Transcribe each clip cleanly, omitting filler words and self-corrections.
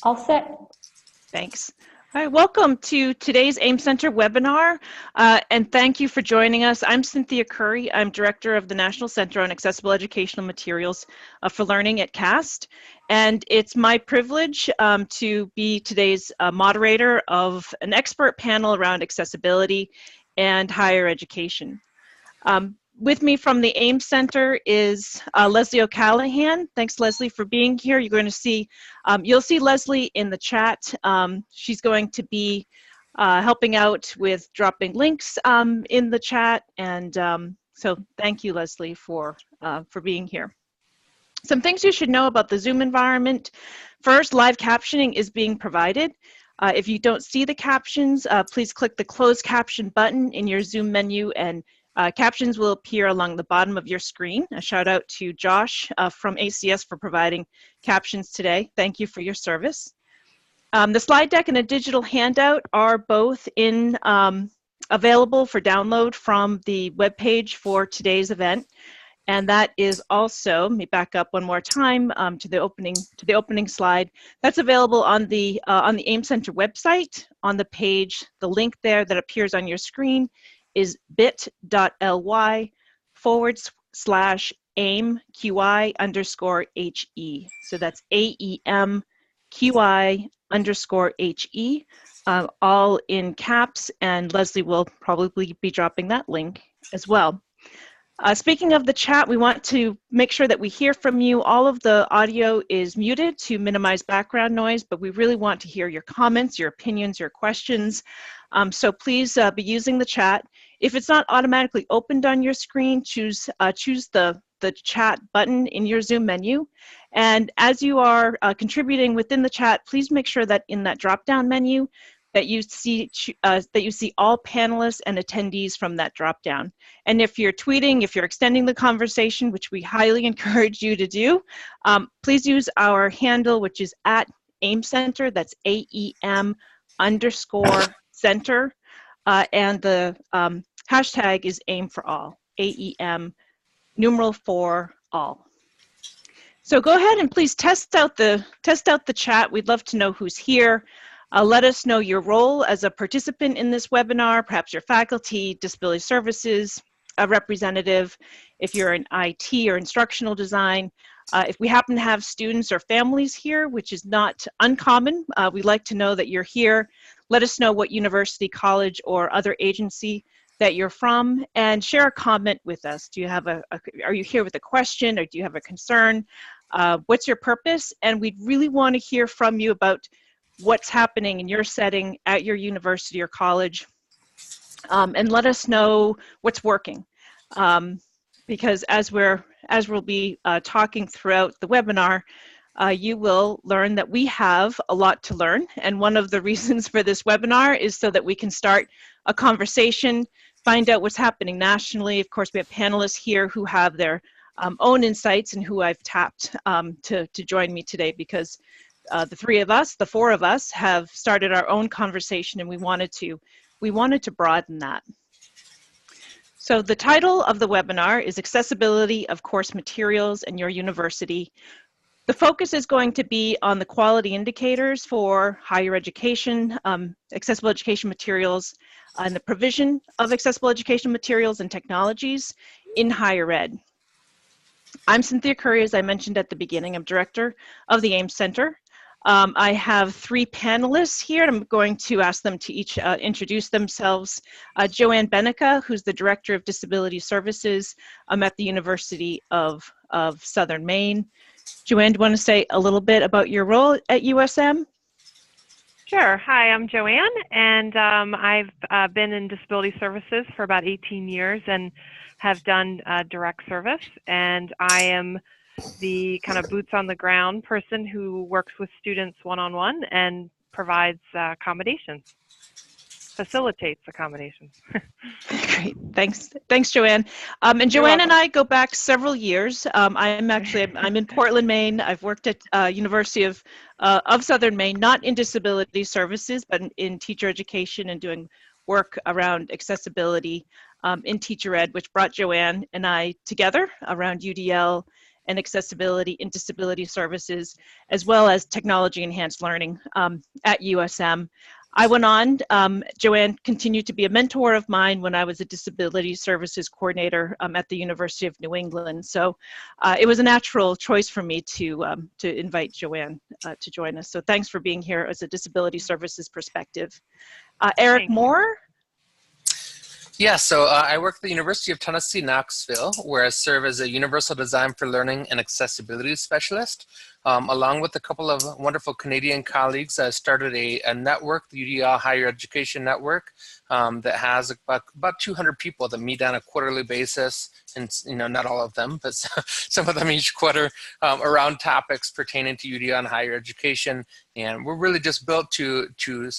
All set. Thanks. All right, welcome to today's AIM Center webinar, and thank you for joining us. I'm Cynthia Curry. I'm Director of the National Center on Accessible Educational Materials for Learning at CAST, and it's my privilege to be today's moderator of an expert panel around accessibility and higher education. With me from the AIM Center is Leslie O'Callaghan. Thanks, Leslie, for being here. You're going to see, you'll see Leslie in the chat. She's going to be helping out with dropping links in the chat. And so thank you, Leslie, for being here. Some things you should know about the Zoom environment. First, live captioning is being provided. If you don't see the captions, please click the closed caption button in your Zoom menu and captions will appear along the bottom of your screen. A shout out to Josh from ACS for providing captions today. Thank you for your service. The slide deck and a digital handout are both available for download from the webpage for today's event. And that is also, let me back up one more time to the opening slide. That's available on the AIM Center website. On the page, the link there that appears on your screen is bit.ly/AIMQI_HE. So that's AEMQI_HE, all in caps, and Leslie will probably be dropping that link as well. Speaking of the chat, we want to make sure that we hear from you. All of the audio is muted to minimize background noise, but we really want to hear your comments, your opinions, your questions. So please be using the chat. If it's not automatically opened on your screen, choose the chat button in your Zoom menu. And as you are contributing within the chat, please make sure that in that drop-down menu that you see all panelists and attendees from that drop-down. And if you're tweeting, if you're extending the conversation, which we highly encourage you to do, please use our handle, which is @AIMCenter. That's AEM_center. And the hashtag is AIM for all, AEM numeral for all. So go ahead and please test out the chat. We'd love to know who's here. Let us know your role as a participant in this webinar, perhaps your faculty, disability services, a representative, if you're in IT or instructional design. If we happen to have students or families here, which is not uncommon, we'd like to know that you're here. Let us know what university, college, or other agency that you're from, and share a comment with us. Do you have are you here with a question, or do you have a concern? What's your purpose? And we'd really want to hear from you about what's happening in your setting at your university or college, and let us know what's working. Because as we'll be talking throughout the webinar, you will learn that we have a lot to learn. And one of the reasons for this webinar is so that we can start a conversation, find out what's happening nationally. Of course, we have panelists here who have their own insights and who I've tapped to join me today, because the four of us have started our own conversation, and we wanted to broaden that. So the title of the webinar is Accessibility of Course Materials in Your University. The focus is going to be on the quality indicators for higher education, accessible education materials, and the provision of accessible education materials and technologies in higher ed. I'm Cynthia Curry, as I mentioned at the beginning. I'm director of the AIM Center. I have three panelists here. I'm going to ask them to each introduce themselves. Joanne Benica, who's the Director of Disability Services at the University of Southern Maine. Joanne, do you want to say a little bit about your role at USM? Sure. Hi, I'm Joanne, and I've been in disability services for about 18 years and have done direct service, and I am the kind of boots on the ground person who works with students one-on-one and provides accommodations, facilitates accommodations. Great, thanks, Joanne. And Joanne and I go back several years. I'm in Portland, Maine. I've worked at University of Southern Maine, not in disability services, but in teacher education and doing work around accessibility in teacher ed, which brought Joanne and I together around UDL and accessibility in disability services, as well as technology enhanced learning at USM. I went on, Joanne continued to be a mentor of mine when I was a disability services coordinator at the University of New England. So it was a natural choice for me to invite Joanne to join us. So thanks for being here as a disability services perspective. Eric Thank you. Moore. Yeah, so I work at the University of Tennessee, Knoxville, where I serve as a Universal Design for Learning and Accessibility Specialist. Along with a couple of wonderful Canadian colleagues, I started a network, the UDL Higher Education Network, that has about 200 people that meet on a quarterly basis, and not all of them, but some of them each quarter, around topics pertaining to UDL and higher education. And we're really just built to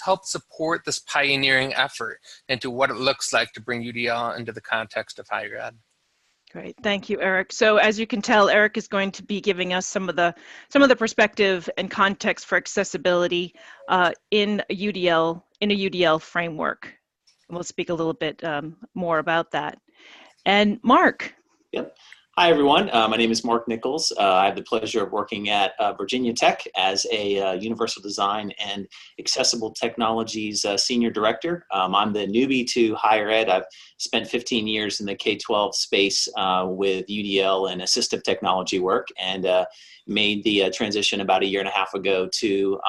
help support this pioneering effort into what it looks like to bring UDL into the context of higher ed. Great, thank you, Eric. So as you can tell, Eric is going to be giving us some of the perspective and context for accessibility in a UDL framework. And we'll speak a little bit more about that. And Mark. Yep. Hi, everyone. My name is Mark Nichols. I have the pleasure of working at Virginia Tech as a Universal Design and Accessible Technologies Senior Director. I'm the newbie to higher ed. I've spent 15 years in the K-12 space with UDL and assistive technology work, and made the transition about a year and a half ago to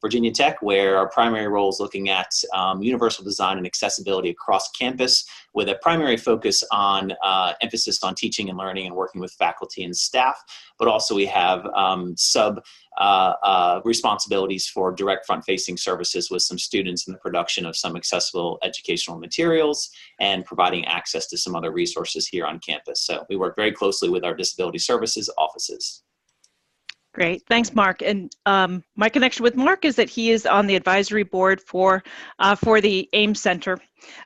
Virginia Tech, where our primary role is looking at universal design and accessibility across campus, with a primary focus on emphasis on teaching and learning and working with faculty and staff. But also we have sub responsibilities for direct front-facing services with some students in the production of some accessible educational materials and providing access to some other resources here on campus. So we work very closely with our disability services offices. Great, thanks, Mark. And my connection with Mark is that he is on the advisory board for the AIM Center.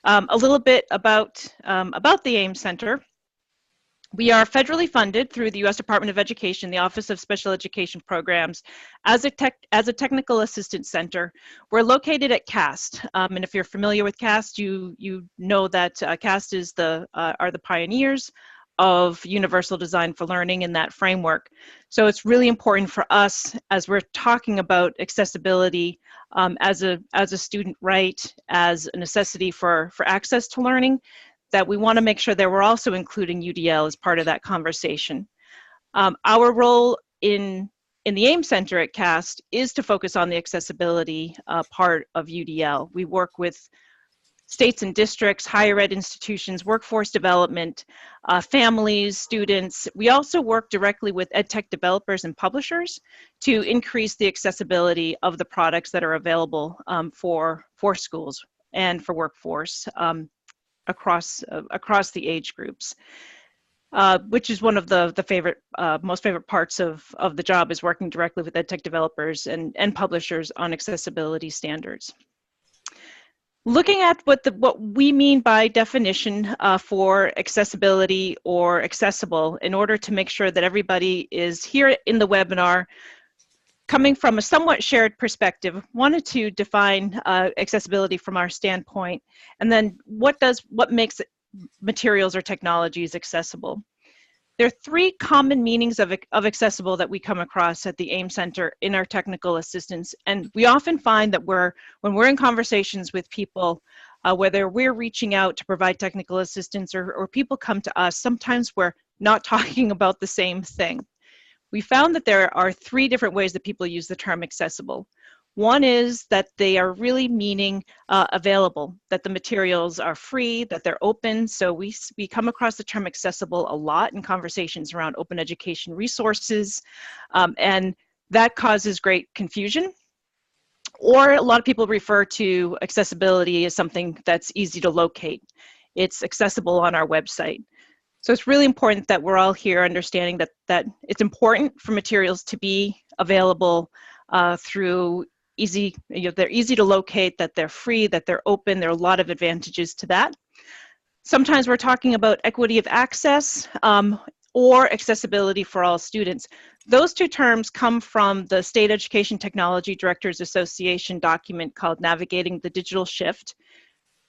A little bit about the AIM Center. We are federally funded through the U.S. Department of Education, the Office of Special Education Programs, as a technical assistance center. We're located at CAST, and if you're familiar with CAST, you know that CAST is are the pioneers of universal design for learning in that framework. So it's really important for us as we're talking about accessibility as a student right, as a necessity for access to learning, that we want to make sure that we're also including UDL as part of that conversation. Our role in the AIM Center at CAST is to focus on the accessibility part of UDL. We work with states and districts, higher ed institutions, workforce development, families, students. We also work directly with edtech developers and publishers to increase the accessibility of the products that are available for schools and for workforce across the age groups, which is one of the most favorite parts of the job, is working directly with edtech developers and publishers on accessibility standards. Looking at what we mean by definition for accessibility or accessible, in order to make sure that everybody is here in the webinar coming from a somewhat shared perspective, wanted to define accessibility from our standpoint, and then what makes materials or technologies accessible. There are three common meanings of accessible that we come across at the AIM Center in our technical assistance, and we often find that when we're in conversations with people, whether we're reaching out to provide technical assistance or people come to us, sometimes we're not talking about the same thing. We found that there are three different ways that people use the term accessible. One is that they are really meaning available, that the materials are free, that they're open. So we come across the term accessible a lot in conversations around open education resources, and that causes great confusion. Or a lot of people refer to accessibility as something that's easy to locate. It's accessible on our website. So it's really important that we're all here understanding that it's important for materials to be available through they're easy to locate, that they're free, that they're open. There are a lot of advantages to that. Sometimes we're talking about equity of access or accessibility for all students. Those two terms come from the State Education Technology Directors Association document called Navigating the Digital Shift.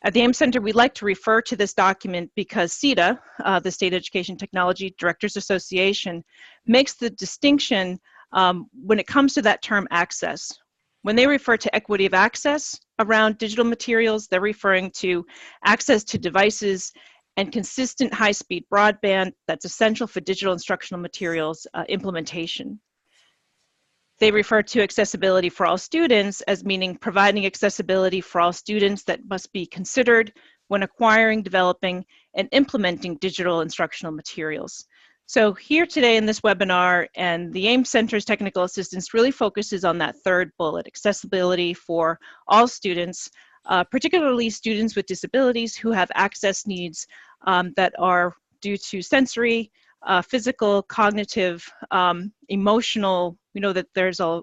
At the AIM Center, we like to refer to this document because CETA, the State Education Technology Directors Association, makes the distinction when it comes to that term access. When they refer to equity of access around digital materials, they're referring to access to devices and consistent high-speed broadband that's essential for digital instructional materials implementation. They refer to accessibility for all students as meaning providing accessibility for all students that must be considered when acquiring, developing, and implementing digital instructional materials. So here today in this webinar, and the AIM Center's technical assistance really focuses on that third bullet, accessibility for all students, particularly students with disabilities who have access needs that are due to sensory, physical, cognitive, emotional. We know that there's a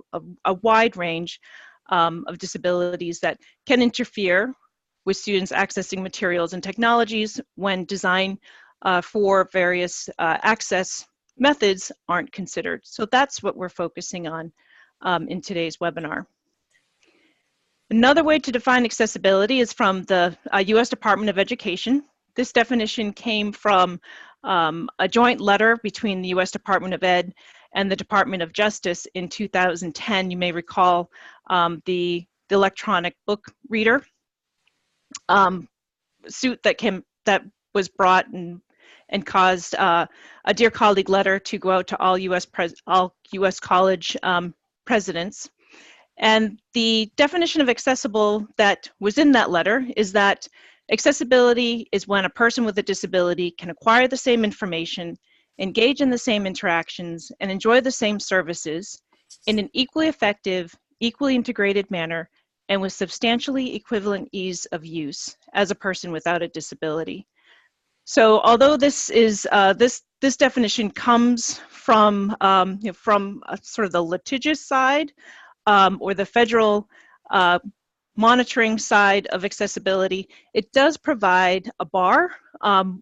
wide range of disabilities that can interfere with students accessing materials and technologies when design for various access methods aren't considered. So that's what we're focusing on in today's webinar. Another way to define accessibility is from the US Department of Education. This definition came from a joint letter between the US Department of Ed and the Department of Justice in 2010. You may recall the electronic book reader suit that was brought and caused a Dear Colleague letter to go out to all US college presidents. And the definition of accessible that was in that letter is that accessibility is when a person with a disability can acquire the same information, engage in the same interactions, and enjoy the same services in an equally effective, equally integrated manner, and with substantially equivalent ease of use as a person without a disability. So although this is this definition comes from from sort of the litigious side or the federal monitoring side of accessibility, it does provide a bar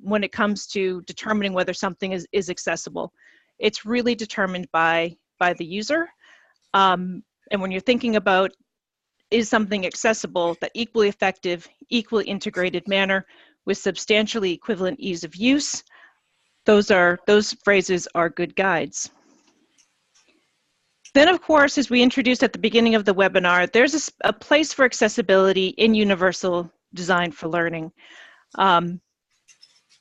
when it comes to determining whether something is accessible. It's really determined by the user. And when you're thinking about is something accessible, that equally effective, equally integrated manner with substantially equivalent ease of use, those phrases are good guides. Then, of course, as we introduced at the beginning of the webinar, there's a place for accessibility in universal design for learning.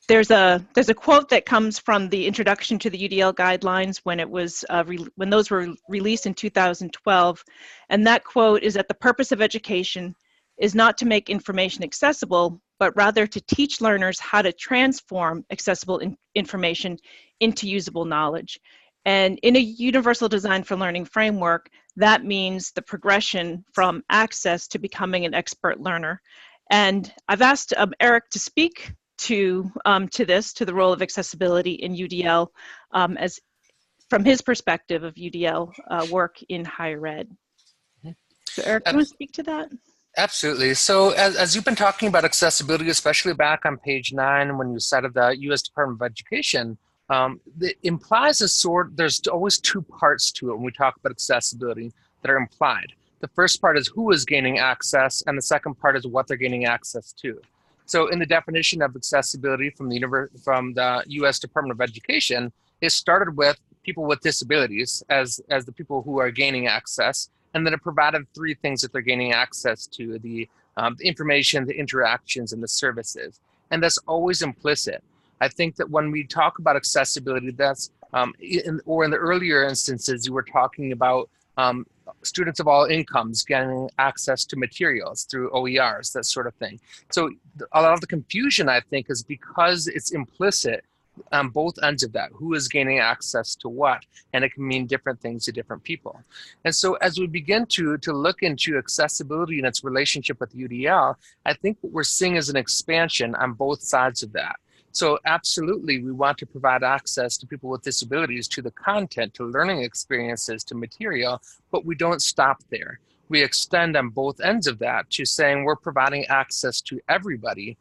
There's a quote that comes from the introduction to the UDL guidelines when it was when those were released in 2012, and that quote is that the purpose of education is not to make information accessible, but rather to teach learners how to transform accessible information into usable knowledge. And in a universal design for learning framework, that means the progression from access to becoming an expert learner. And I've asked Eric to speak to the role of accessibility in UDL as from his perspective of UDL work in higher ed. So Eric, do you want to speak to that? Absolutely. So as you've been talking about accessibility, especially back on page 9 when you cited the U.S. Department of Education, it implies there's always two parts to it when we talk about accessibility that are implied. The first part is who is gaining access, and the second part is what they're gaining access to. So in the definition of accessibility from the U.S. Department of Education, it started with people with disabilities as the people who are gaining access, and then it provided 3 things that they're gaining access to: the information, the interactions, and the services. And that's always implicit. I think that when we talk about accessibility, that's in the earlier instances, you were talking about students of all incomes getting access to materials through OERs, that sort of thing. So a lot of the confusion, I think, is because it's implicit on both ends of that, who is gaining access to what, and it can mean different things to different people. And so as we begin to look into accessibility and its relationship with UDL, I think what we're seeing is an expansion on both sides of that. So absolutely, we want to provide access to people with disabilities to the content, to learning experiences, to material, but we don't stop there. We extend on both ends of that to saying we're providing access to everybody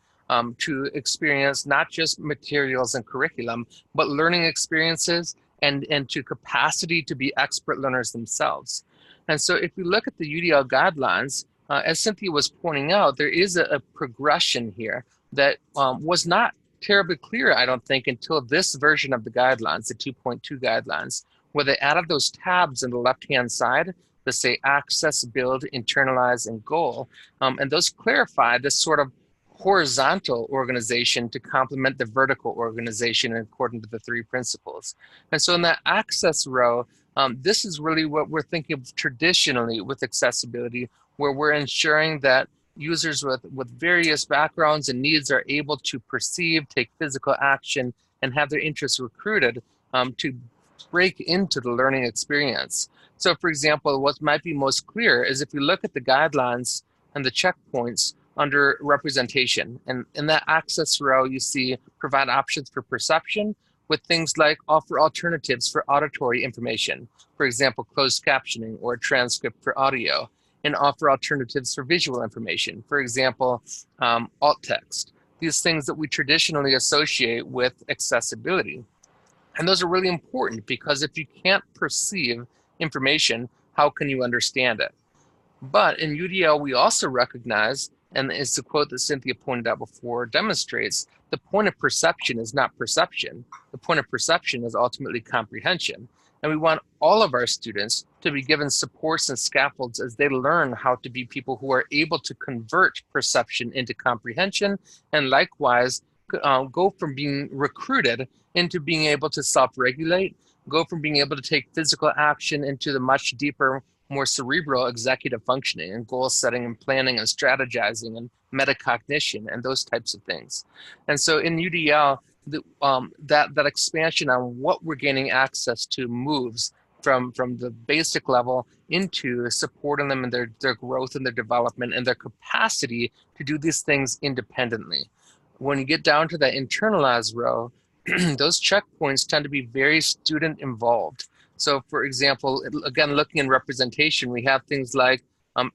to experience not just materials and curriculum, but learning experiences and to capacity to be expert learners themselves. And so if we look at the UDL guidelines, as Cynthia was pointing out, there is a progression here that was not terribly clear, I don't think, until this version of the guidelines, the 2.2 guidelines, where they added those tabs on the left-hand side that say access, build, internalize, and goal. And those clarify this sort of horizontal organization to complement the vertical organization according to the 3 principles. And so in that access row, this is really what we're thinking of traditionally with accessibility, where we're ensuring that users with various backgrounds and needs are able to perceive, take physical action, and have their interests recruited to break into the learning experience. So for example, what might be most clear is if you look at the guidelines and the checkpoints under representation, and in that access row, you see provide options for perception with things like offer alternatives for auditory information, for example, closed captioning or a transcript for audio, and offer alternatives for visual information, for example, alt text, these things that we traditionally associate with accessibility. And those are really important because if you can't perceive information, how can you understand it? But in UDL, we also recognize, and it's the quote that Cynthia pointed out before demonstrates, the point of perception is not perception. The point of perception is ultimately comprehension. And we want all of our students to be given supports and scaffolds as they learn how to be people who are able to convert perception into comprehension, and likewise go from being recruited into being able to self-regulate, go from being able to take physical action into the much deeper, more cerebral executive functioning and goal setting and planning and strategizing and metacognition and those types of things. And so in UDL, that expansion on what we're gaining access to moves from the basic level into supporting them in their growth and their development and their capacity to do these things independently. When you get down to that internalized row, those checkpoints tend to be very student involved. So for example, again, looking in representation, we have things like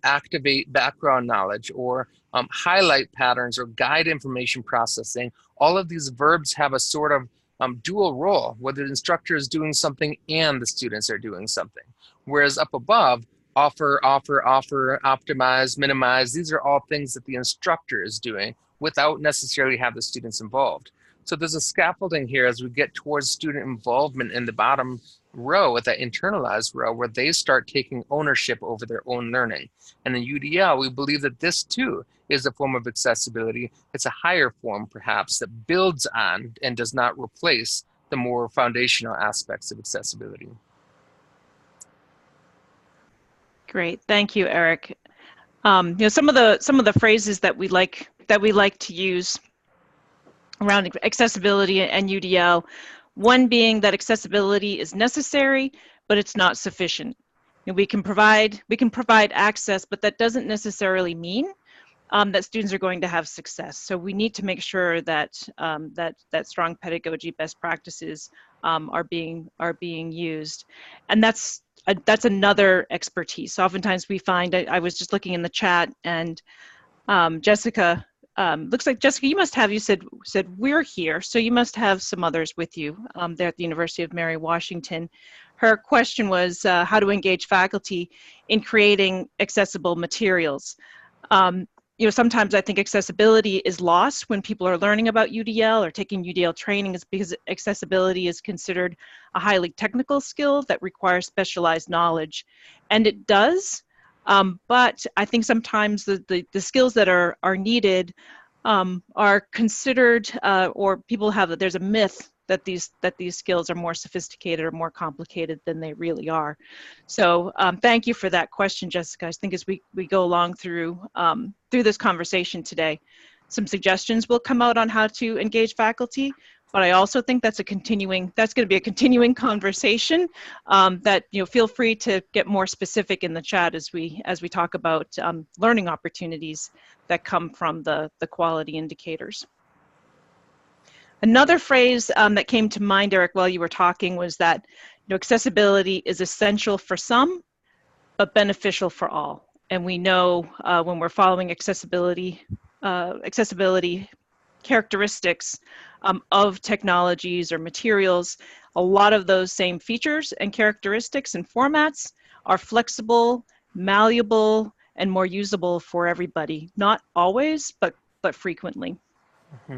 activate background knowledge or highlight patterns or guide information processing. All of these verbs have a sort of dual role, where the instructor is doing something and the students are doing something. Whereas up above, offer, optimize, minimize, these are all things that the instructor is doing without necessarily have the students involved. So there's a scaffolding here as we get towards student involvement in the bottom row, at that internalized row, where they start taking ownership over their own learning. And in UDL, we believe that this too is a form of accessibility. It's a higher form, perhaps, that builds on and does not replace the more foundational aspects of accessibility. Great, thank you, Eric. You know, some of the phrases that we like to use around accessibility and UDL, one being that accessibility is necessary, but it's not sufficient. You know, we can provide access, but that doesn't necessarily mean that students are going to have success. So we need to make sure that that strong pedagogy best practices are being used, and that's another expertise. So oftentimes we find, I was just looking in the chat, and Jessica. Looks like Jessica, you said we're here, so you must have some others with you there at the University of Mary Washington. Her question was how to engage faculty in creating accessible materials. You know, sometimes I think accessibility is lost when people are learning about UDL or taking UDL training, is because accessibility is considered a highly technical skill that requires specialized knowledge, and it does. But I think sometimes the skills that are needed are considered, or people have, there's a myth that these skills are more sophisticated or more complicated than they really are. So thank you for that question, Jessica. I think as we go along through this conversation today, some suggestions will come out on how to engage faculty. But I also think that's going to be a continuing conversation that, you know, feel free to get more specific in the chat as we talk about learning opportunities that come from the quality indicators. Another phrase that came to mind, Eric, while you were talking, was that, you know, accessibility is essential for some, but beneficial for all. And we know when we're following accessibility characteristics of technologies or materials, a lot of those same features and characteristics and formats are flexible, malleable, and more usable for everybody. Not always, but frequently. Mm-hmm.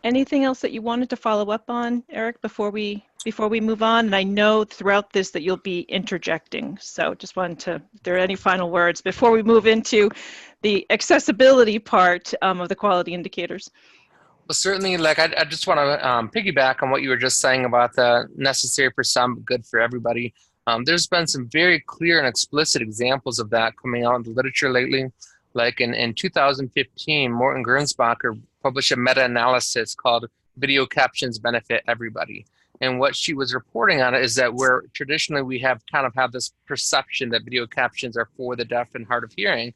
Anything else that you wanted to follow up on, Eric, before we move on? And I know throughout this that you'll be interjecting, so just wanted to, if there are any final words before we move into the accessibility part of the quality indicators. Well, certainly, like I just want to piggyback on what you were just saying about the necessary for some, but good for everybody. There's been some very clear and explicit examples of that coming out in the literature lately. Like in 2015, Morton Gernsbacher published a meta-analysis called Video Captions Benefit Everybody. And what she was reporting on is that where traditionally we have kind of had this perception that video captions are for the deaf and hard of hearing,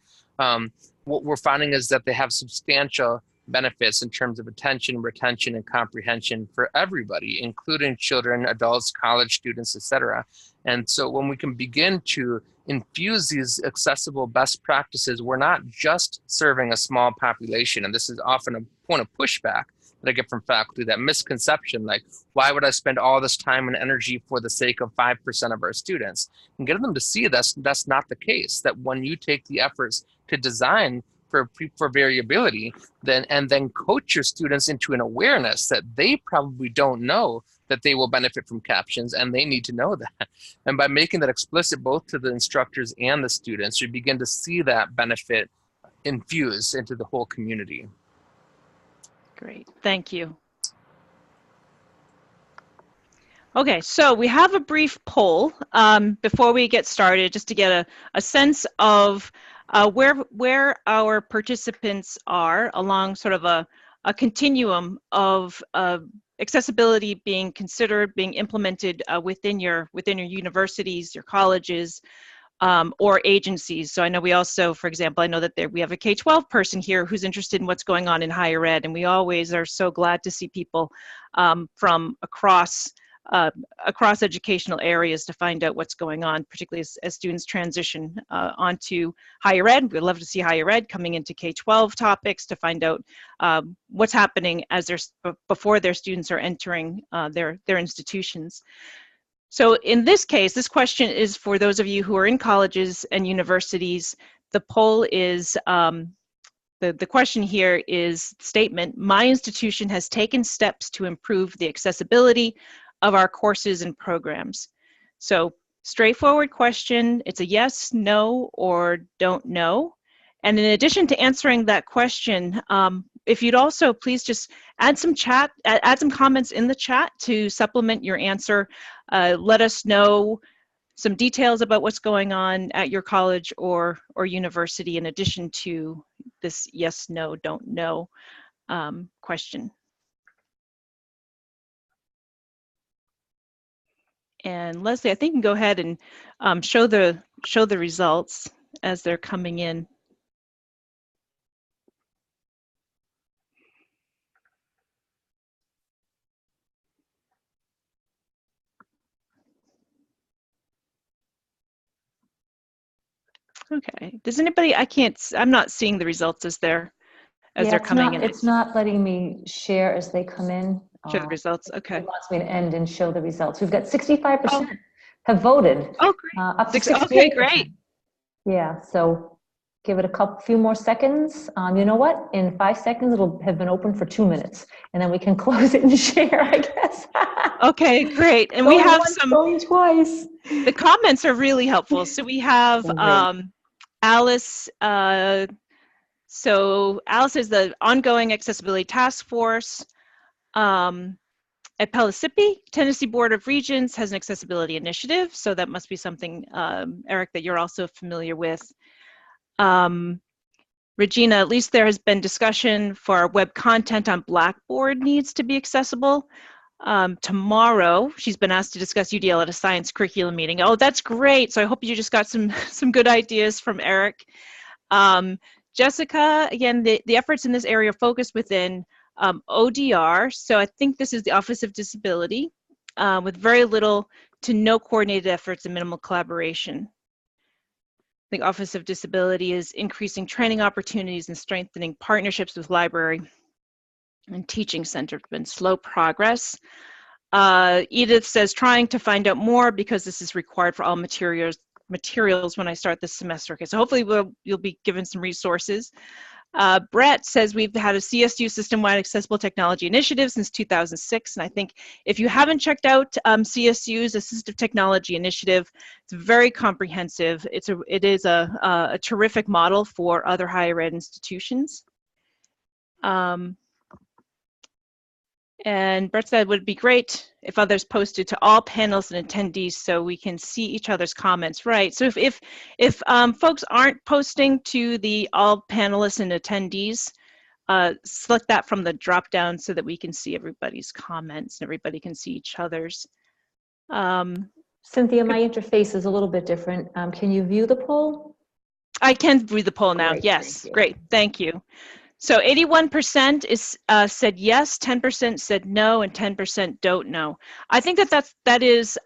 what we're finding is that they have substantial benefits in terms of attention, retention, and comprehension for everybody, including children, adults, college students, etc. And so when we can begin to infuse these accessible best practices, we're not just serving a small population. And this is often a point of pushback that I get from faculty, that misconception, like, why would I spend all this time and energy for the sake of 5% of our students? And get them to see that's not the case, that when you take the efforts to design for variability, then coach your students into an awareness that they probably don't know that they will benefit from captions, and they need to know that. And by making that explicit both to the instructors and the students, you begin to see that benefit infuse into the whole community. Great, thank you. Okay, so we have a brief poll before we get started, just to get a sense of where our participants are along sort of a continuum of accessibility being considered, being implemented within your universities, your colleges, or agencies. So I know we also, for example, I know that we have a K-12 person here who's interested in what's going on in higher ed, and we always are so glad to see people from across educational areas to find out what's going on, particularly as students transition onto higher ed. We'd love to see higher ed coming into K-12 topics to find out what's happening as before their students are entering their institutions. So in this case, this question is for those of you who are in colleges and universities. The poll is, the question here is statement: my institution has taken steps to improve the accessibility of our courses and programs. So straightforward question. It's a yes, no, or don't know. And in addition to answering that question, if you'd also please just add some comments in the chat to supplement your answer. Let us know some details about what's going on at your college or university in addition to this yes, no, don't know question. And Leslie, I think you can go ahead and show the results as they're coming in. Okay. Does anybody? I'm not seeing the results as they're coming in. It's not letting me share as they come in. Show the results. Okay. It wants me to end and show the results. We've got 65% have voted. Oh, great. Up to 68%. Okay, great. Yeah. So give it a few more seconds. You know what? In 5 seconds, it'll have been open for 2 minutes, and then we can close it and share, I guess. Okay, great. And we have going twice. The comments are really helpful. So we have Alice. So Alice is the ongoing accessibility task force at Pellissippi. Tennessee Board of Regents has an accessibility initiative. So that must be something, Eric, that you're also familiar with. Regina, at least there has been discussion for our web content on Blackboard needs to be accessible. Tomorrow, she's been asked to discuss UDL at a science curriculum meeting. Oh, that's great. So I hope you just got some good ideas from Eric. Jessica, again, the efforts in this area are focused within ODR. So I think this is the Office of Disability with very little to no coordinated efforts and minimal collaboration. The Office of Disability is increasing training opportunities and strengthening partnerships with library and teaching center. It's been slow progress. Edith says trying to find out more because this is required for all materials materials when I start this semester. Okay, so hopefully you'll be given some resources. Brett says we've had a CSU system-wide accessible technology initiative since 2006, and I think if you haven't checked out CSU's Assistive Technology Initiative, it's very comprehensive. It is a terrific model for other higher ed institutions. And Brett said, would it be great if others posted to all panelists and attendees so we can see each other's comments? Right. So if folks aren't posting to the all panelists and attendees, select that from the drop down so that we can see everybody's comments and everybody can see each other's. Cynthia, my interface is a little bit different. Can you view the poll? I can view the poll now. Great, yes. thank you. Great. Thank you. So 81% is said yes, 10% said no, and 10% don't know. I think that is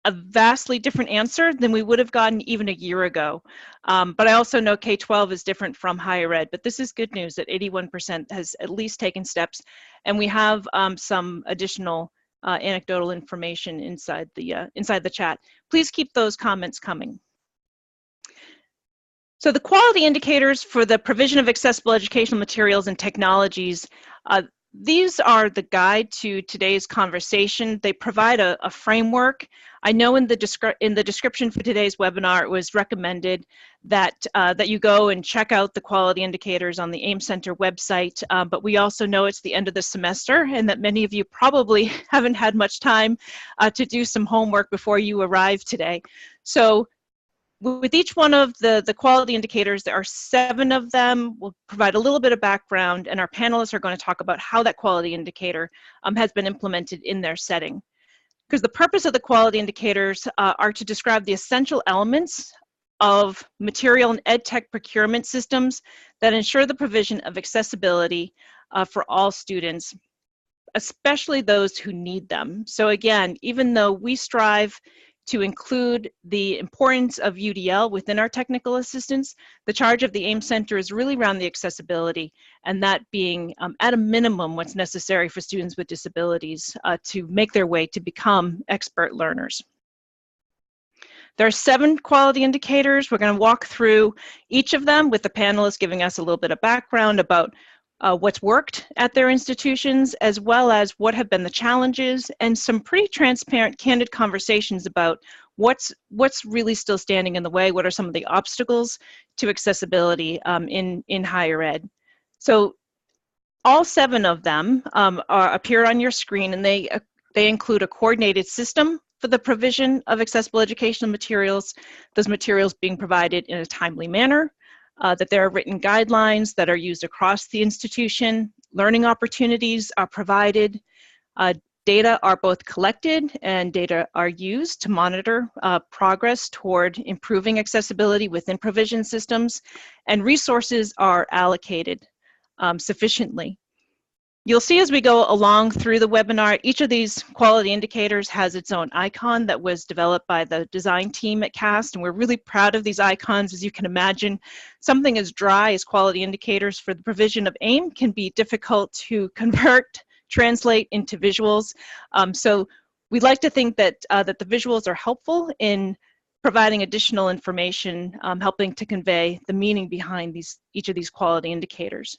a vastly different answer than we would have gotten even a year ago. But I also know K-12 is different from higher ed, but this is good news that 81% has at least taken steps, and we have some additional anecdotal information inside the chat. Please keep those comments coming. So the quality indicators for the provision of accessible educational materials and technologies, these are the guide to today's conversation. They provide a framework. I know in the description for today's webinar, it was recommended that, that you go and check out the quality indicators on the AIM Center website, but we also know it's the end of the semester and that many of you probably haven't had much time to do some homework before you arrive today. So with each one of the quality indicators, there are 7 of them. We'll provide a little bit of background, and our panelists are going to talk about how that quality indicator has been implemented in their setting. Because the purpose of the quality indicators are to describe the essential elements of material and ed tech procurement systems that ensure the provision of accessibility for all students, especially those who need them. So again, even though we strive to include the importance of UDL within our technical assistance, the charge of the AIM Center is really around the accessibility, and that being at a minimum what's necessary for students with disabilities to make their way to become expert learners. There are 7 quality indicators. We're going to walk through each of them with the panelists giving us a little bit of background about what's worked at their institutions, as well as what have been the challenges, and some pretty transparent, candid conversations about what's really still standing in the way, what are some of the obstacles to accessibility in higher ed. So all 7 of them appear on your screen, and they include a coordinated system for the provision of accessible educational materials, those materials being provided in a timely manner, that there are written guidelines that are used across the institution, learning opportunities are provided, data are both collected and data are used to monitor progress toward improving accessibility within provision systems, and resources are allocated sufficiently. You'll see as we go along through the webinar, each of these quality indicators has its own icon that was developed by the design team at CAST, and we're really proud of these icons. As you can imagine, something as dry as quality indicators for the provision of AIM can be difficult to convert, translate into visuals. So we'd like to think that, that the visuals are helpful in providing additional information, helping to convey the meaning behind each of these quality indicators.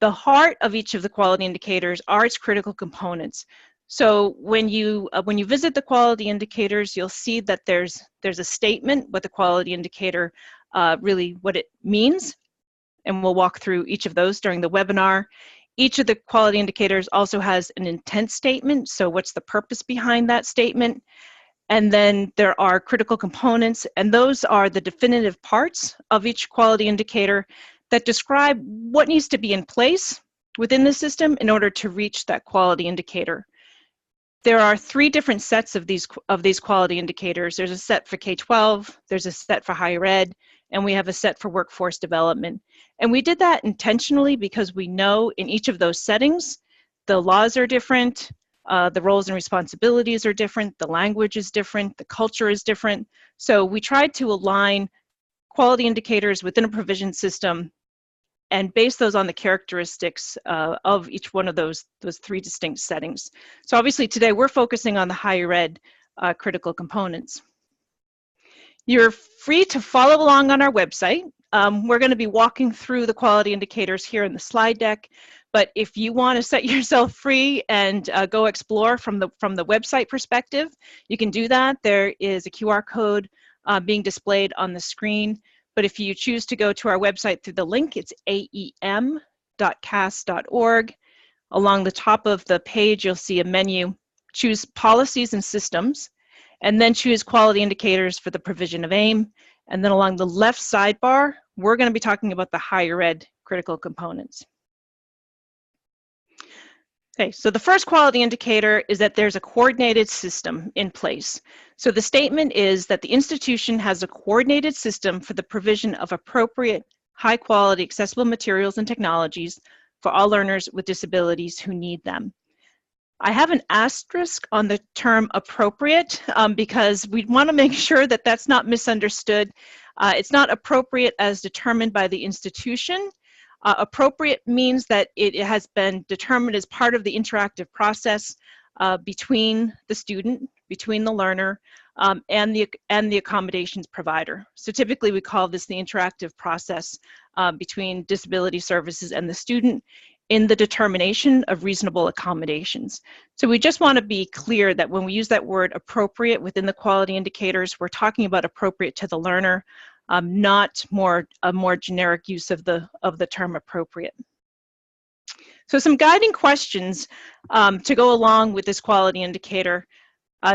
The heart of each of the quality indicators are its critical components. So when you visit the quality indicators, you'll see that there's a statement, what the quality indicator really what it means, and we'll walk through each of those during the webinar. Each of the quality indicators also has an intent statement, so what's the purpose behind that statement? And then there are critical components, and those are the definitive parts of each quality indicator that describe what needs to be in place within the system in order to reach that quality indicator. There are 3 different sets of these quality indicators. There's a set for K-12, there's a set for higher ed, and we have a set for workforce development. And we did that intentionally because we know in each of those settings, the laws are different, the roles and responsibilities are different, the language is different, the culture is different. So we tried to align quality indicators within a provision system and base those on the characteristics of each one of those 3 distinct settings. So obviously today we're focusing on the higher ed critical components. You're free to follow along on our website. We're going to be walking through the quality indicators here in the slide deck, but if you want to set yourself free and go explore from the website perspective, you can do that. There is a QR code being displayed on the screen, but if you choose to go to our website through the link, it's aem.cas.org. Along the top of the page, you'll see a menu. Choose Policies and Systems, and then choose Quality Indicators for the provision of AIM. And then along the left sidebar, we're going to be talking about the higher ed critical components. Okay, so the first quality indicator is that there's a coordinated system in place. So the statement is that the institution has a coordinated system for the provision of appropriate, high-quality, accessible materials and technologies for all learners with disabilities who need them. I have an asterisk on the term appropriate because we want to make sure that that's not misunderstood. It's not appropriate as determined by the institution. Appropriate means that it has been determined as part of the interactive process between the student, between the learner, and the accommodations provider. So typically we call this the interactive process between disability services and the student in the determination of reasonable accommodations. So we just want to be clear that when we use that word appropriate within the quality indicators, we're talking about appropriate to the learner, not a more generic use of the term appropriate. So some guiding questions to go along with this quality indicator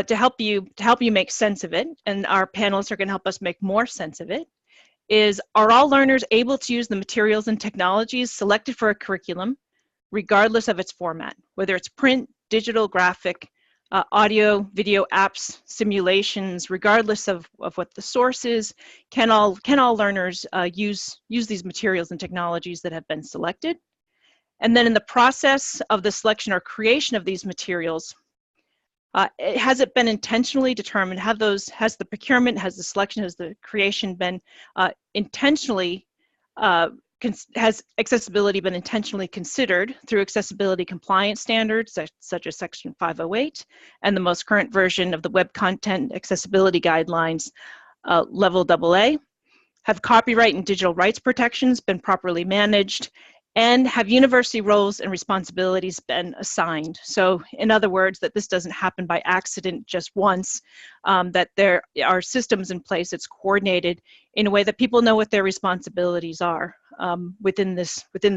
to help you make sense of it, and our panelists are going to help us make more sense of it, is, are all learners able to use the materials and technologies selected for a curriculum, regardless of its format, whether it's print, digital, graphic, audio, video, apps, simulations, regardless of what the source is? Can all learners use these materials and technologies that have been selected? And then in the process of the selection or creation of these materials, has it been intentionally determined? Has the procurement, has the selection, has the creation been intentionally, has accessibility been intentionally considered through accessibility compliance standards such as Section 508 and the most current version of the Web Content Accessibility Guidelines, Level AA? Have copyright and digital rights protections been properly managed? And have university roles and responsibilities been assigned? So in other words, that this doesn't happen by accident just once, that there are systems in place that's coordinated in a way that people know what their responsibilities are within the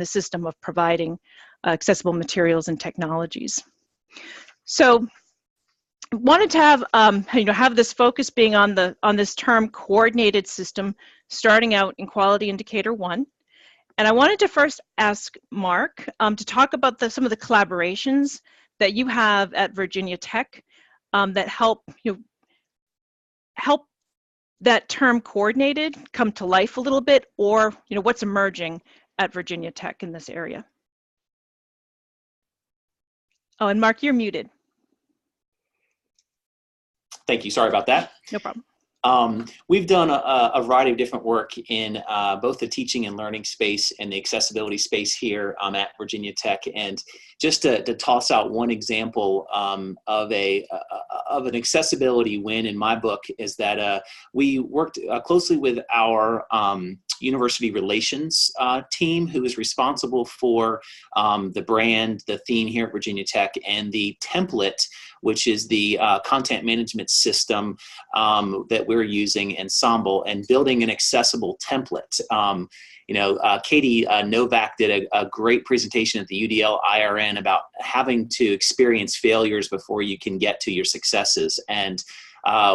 system of providing accessible materials and technologies. So wanted to have have this focus being on this term coordinated system, starting out in quality indicator 1. And I wanted to first ask Mark to talk about some of the collaborations that you have at Virginia Tech that help that term coordinated come to life a little bit, or what's emerging at Virginia Tech in this area. Oh, and Mark, you're muted. Thank you. Sorry about that. No problem. We've done a variety of different work in both the teaching and learning space and the accessibility space here at Virginia Tech. And just to toss out one example of an accessibility win in my book is that we worked closely with our university relations team, who is responsible for the brand, the theme here at Virginia Tech, and the template, which is the content management system that we're using, Ensemble, and building an accessible template. Katie Novak did a great presentation at the UDL IRN about having to experience failures before you can get to your successes. And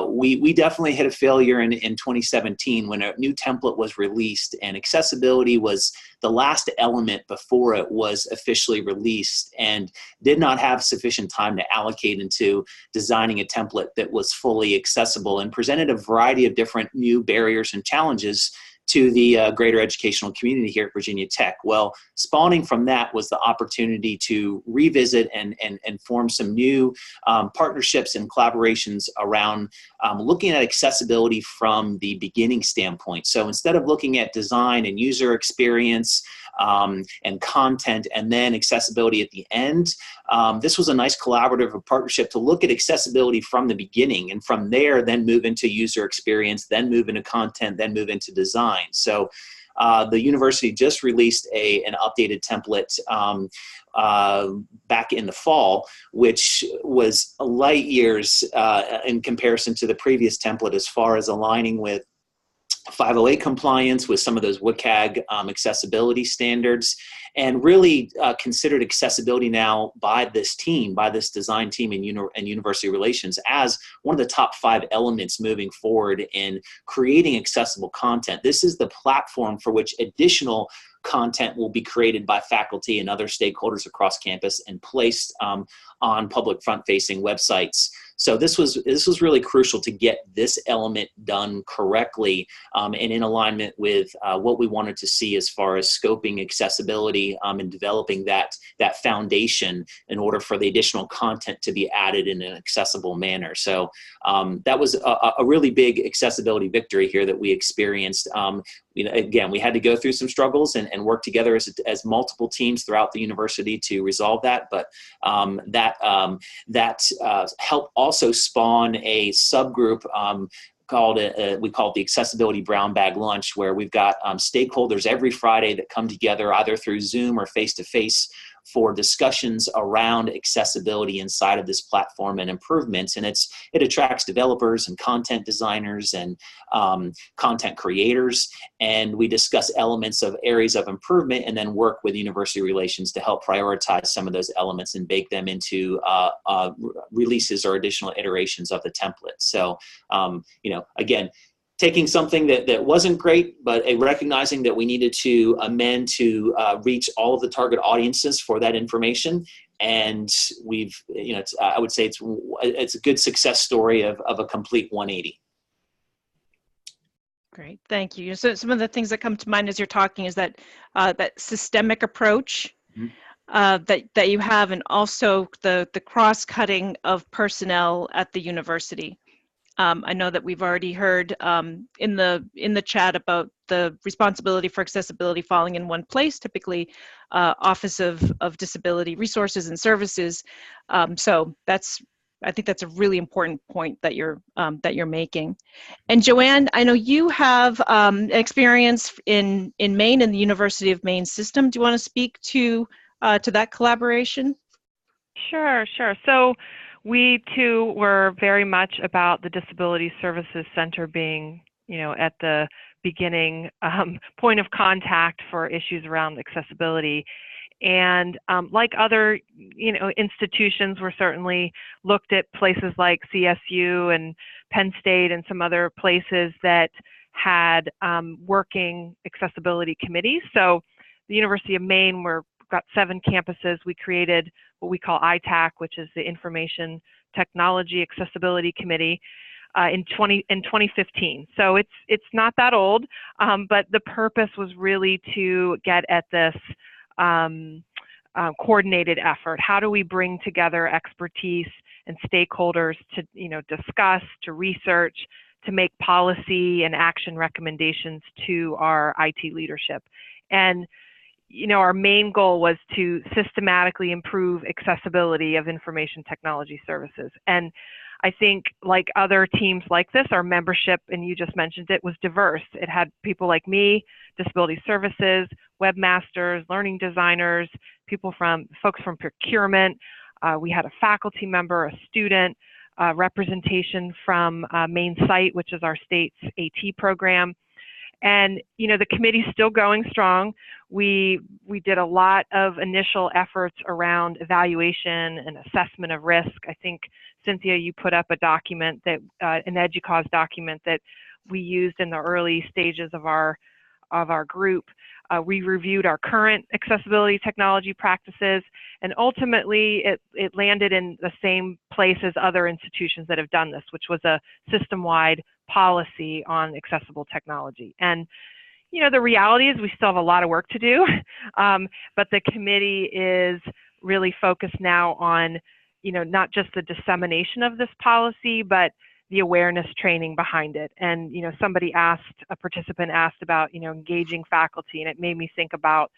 we definitely hit a failure in 2017 when a new template was released, and accessibility was the last element before it was officially released, and did not have sufficient time to allocate into designing a template that was fully accessible, and presented a variety of different new barriers and challenges to the greater educational community here at Virginia Tech. Well, spawning from that was the opportunity to revisit and form some new partnerships and collaborations around looking at accessibility from the beginning standpoint. So instead of looking at design and user experience and content and then accessibility at the end, this was a nice collaborative partnership to look at accessibility from the beginning, and from there then move into user experience, then move into content, then move into design. So the university just released an updated template back in the fall, which was light years in comparison to the previous template as far as aligning with 508 compliance with some of those WCAG accessibility standards, and really considered accessibility now by this team, by this design team and university relations, as one of the top 5 elements moving forward in creating accessible content. This is the platform for which additional content will be created by faculty and other stakeholders across campus and placed on public front-facing websites. So this was really crucial to get this element done correctly and in alignment with what we wanted to see as far as scoping accessibility and developing that foundation in order for the additional content to be added in an accessible manner. So that was a really big accessibility victory here that we experienced. Again, we had to go through some struggles and work together as multiple teams throughout the university to resolve that, but that helped also spawn a subgroup we call it the Accessibility Brown Bag Lunch, where we've got stakeholders every Friday that come together either through Zoom or face-to-face for discussions around accessibility inside of this platform and improvements. And it attracts developers and content designers and content creators. And we discuss elements of areas of improvement and then work with university relations to help prioritize some of those elements and bake them into releases or additional iterations of the template. So, again, taking something that wasn't great, but recognizing that we needed to amend to reach all of the target audiences for that information. And we've, I would say it's a good success story of a complete 180. Great, thank you. So some of the things that come to mind as you're talking is that that systemic approach that you have, and also the cross-cutting of personnel at the university. I know that we've already heard in the chat about the responsibility for accessibility falling in one place, typically Office of Disability Resources and Services. So I think that's a really important point that you're making. And Joanne, I know you have experience in Maine and the University of Maine system. Do you want to speak to that collaboration? Sure. So we too were very much about the Disability Services Center being, at the beginning point of contact for issues around accessibility. And like other, institutions, we're certainly looked at places like CSU and Penn State and some other places that had working accessibility committees. So the University of Maine, we've got 7 campuses. We created what we call ITAC, which is the Information Technology Accessibility Committee, in 2015. So it's not that old, but the purpose was really to get at this coordinated effort. How do we bring together expertise and stakeholders to discuss, to research, to make policy and action recommendations to our IT leadership? And our main goal was to systematically improve accessibility of information technology services. And I think, like other teams like this, our membership, and you just mentioned it, was diverse. It had people like me, disability services, webmasters, learning designers, folks from procurement. We had a faculty member, a student, representation from Maine Site, which is our state's AT program. And the committee's still going strong. We did a lot of initial efforts around evaluation and assessment of risk. I think, Cynthia, you put up a document that an EDUCAUSE document that we used in the early stages of our group. We reviewed our current accessibility technology practices, and ultimately it landed in the same place as other institutions that have done this, which was a system-wide policy on accessible technology. And the reality is we still have a lot of work to do, but the committee is really focused now on not just the dissemination of this policy, but the awareness training behind it. And, a participant asked about, engaging faculty, and it made me think about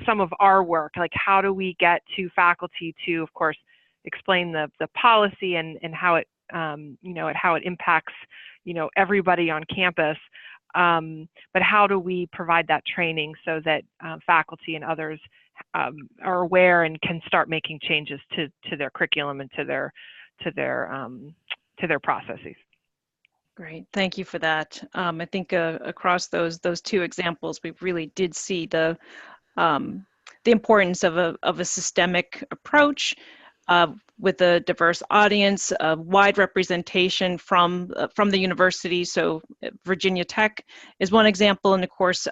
some of our work, like how do we get to faculty to, of course, explain the policy and how it, how it impacts, everybody on campus. But how do we provide that training so that faculty and others are aware and can start making changes to their curriculum and to their processes? Great, thank you for that. I think across those two examples, we really did see the importance of a systemic approach with a diverse audience, a wide representation from the university. So Virginia Tech is one example, and of course,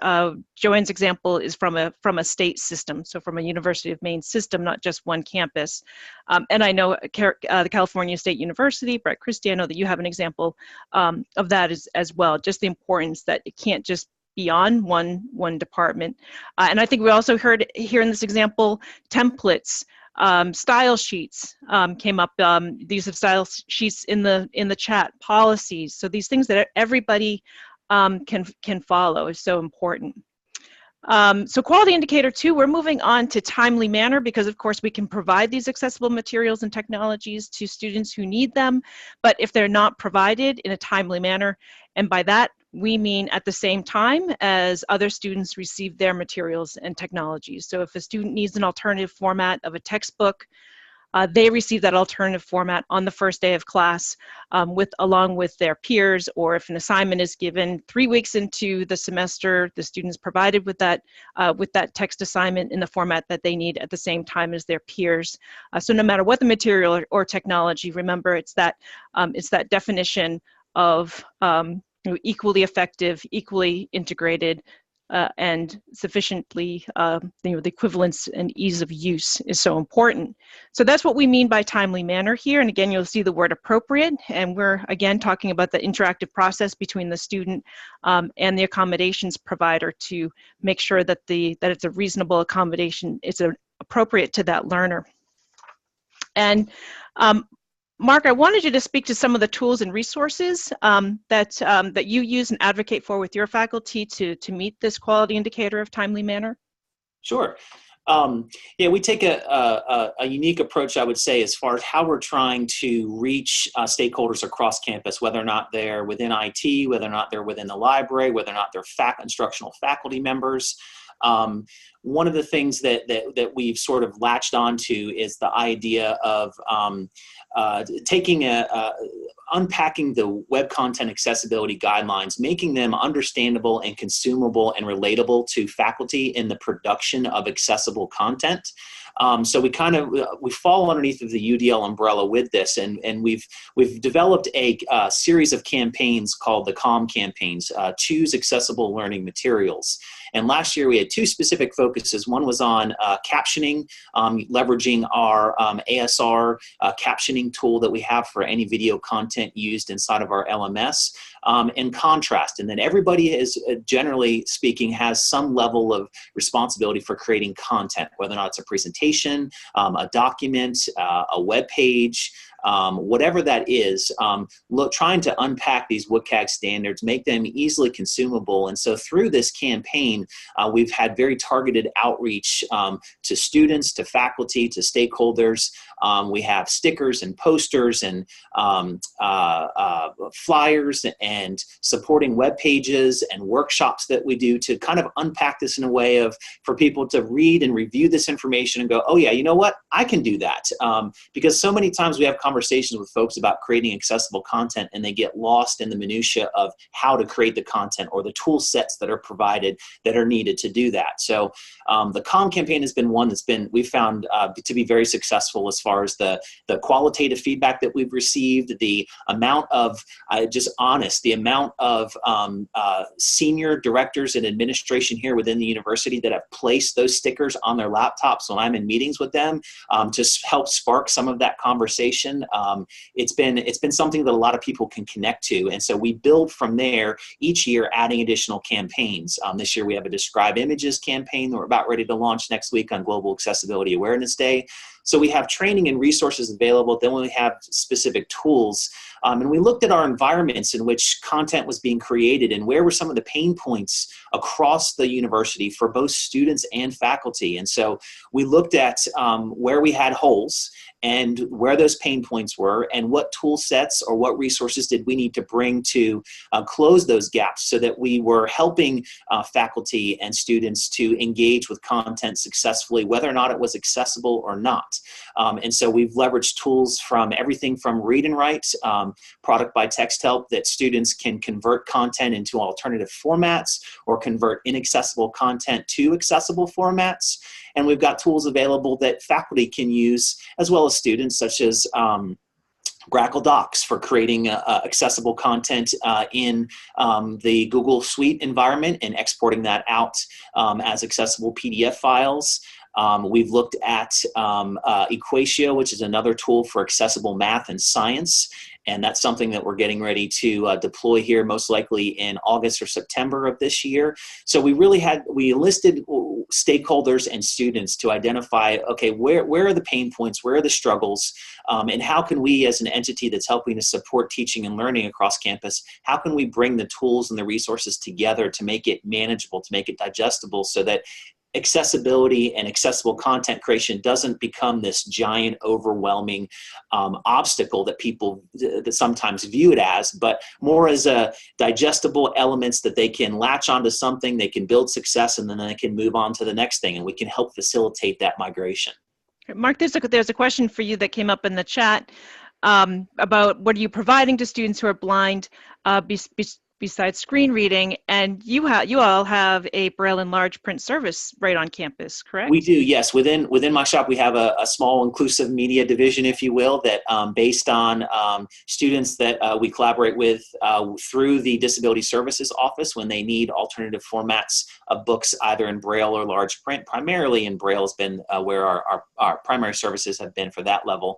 Joanne's example is from a state system, so from a University of Maine system, not just one campus. And I know the California State University, Brett Christie, I know that you have an example of that as well, just the importance that it can't just be on one department. And I think we also heard here in this example, templates, style sheets came up. These have style sheets in the chat, policies. So these things that everybody can follow is so important. So quality indicator 2, we're moving on to timely manner, because of course we can provide these accessible materials and technologies to students who need them, but if they're not provided in a timely manner, and by that we mean at the same time as other students receive their materials and technologies. So if a student needs an alternative format of a textbook, they receive that alternative format on the first day of class along with their peers, or if an assignment is given 3 weeks into the semester, the student's provided with that text assignment in the format that they need at the same time as their peers. So no matter what the material or technology, remember it's that definition of equally effective, equally integrated, and sufficiently, the equivalence and ease of use is so important. So that's what we mean by timely manner here. And again, you'll see the word appropriate, and we're again talking about the interactive process between the student and the accommodations provider to make sure that it's a reasonable accommodation, it's appropriate to that learner. And Mark, I wanted you to speak to some of the tools and resources that you use and advocate for with your faculty to meet this quality indicator of timely manner. Sure. Yeah, we take a unique approach, I would say, as far as how we're trying to reach stakeholders across campus, whether or not they're within IT, whether or not they're within the library, whether or not they're instructional faculty members. One of the things that we've sort of latched onto is the idea of unpacking the web content accessibility guidelines, making them understandable and consumable and relatable to faculty in the production of accessible content. So we fall underneath of the UDL umbrella with this, and we've developed a series of campaigns called the CALM campaigns, Choose Accessible Learning Materials. And last year we had 2 specific focuses. One was on captioning, leveraging our ASR captioning tool that we have for any video content used inside of our LMS, and contrast. And then everybody is, generally speaking, has some level of responsibility for creating content, whether or not it's a presentation, a document, a web page, whatever that is, trying to unpack these WCAG standards, make them easily consumable. And so through this campaign, we've had very targeted outreach to students, to faculty, to stakeholders. We have stickers and posters and flyers and supporting web pages and workshops that we do to kind of unpack this in a way for people to read and review this information and go, oh yeah, you know what, I can do that. Because so many times we have conversations with folks about creating accessible content and they get lost in the minutia of how to create the content or the tool sets that are provided that are needed to do that. So the CALM campaign has been one we've found to be very successful as far as the qualitative feedback that we've received, the amount of, the amount of senior directors and administration here within the university that have placed those stickers on their laptops when I'm in meetings with them to help spark some of that conversation It's been something that a lot of people can connect to. And so we build from there each year, adding additional campaigns. This year we have a Describe Images campaign that we're about ready to launch next week on Global Accessibility Awareness Day. So we have training and resources available. Then we have specific tools. And we looked at our environments in which content was being created and where were some of the pain points across the university for both students and faculty. And so we looked at where we had holes and where those pain points were and what tool sets or what resources did we need to bring to close those gaps so that we were helping faculty and students to engage with content successfully, whether or not it was accessible or not. And so we've leveraged tools from everything from read and write, product by text help that students can convert content into alternative formats or convert inaccessible content to accessible formats. And we've got tools available that faculty can use as well as students, such as Grackle Docs for creating accessible content in the Google Suite environment and exporting that out as accessible PDF files. We've looked at Equatio, which is another tool for accessible math and science. And that's something that we're getting ready to deploy here most likely in August or September of this year. So we enlisted stakeholders and students to identify, okay, where are the pain points, where are the struggles, and how can we as an entity that's helping to support teaching and learning across campus, how can we bring the tools and the resources together to make it manageable, to make it digestible so that accessibility and accessible content creation doesn't become this giant, overwhelming obstacle that people that sometimes view it as, but more as a digestible elements that they can latch onto something, they can build success, and then they can move on to the next thing, and we can help facilitate that migration. Mark, there's a question for you that came up in the chat about what are you providing to students who are blind besides screen reading, and you all have a Braille and large print service right on campus, correct? We do, yes. Within my shop, we have a small inclusive media division, if you will, that based on students that we collaborate with through the Disability Services Office when they need alternative formats of books, either in Braille or large print. Primarily in Braille has been where our primary services have been for that level.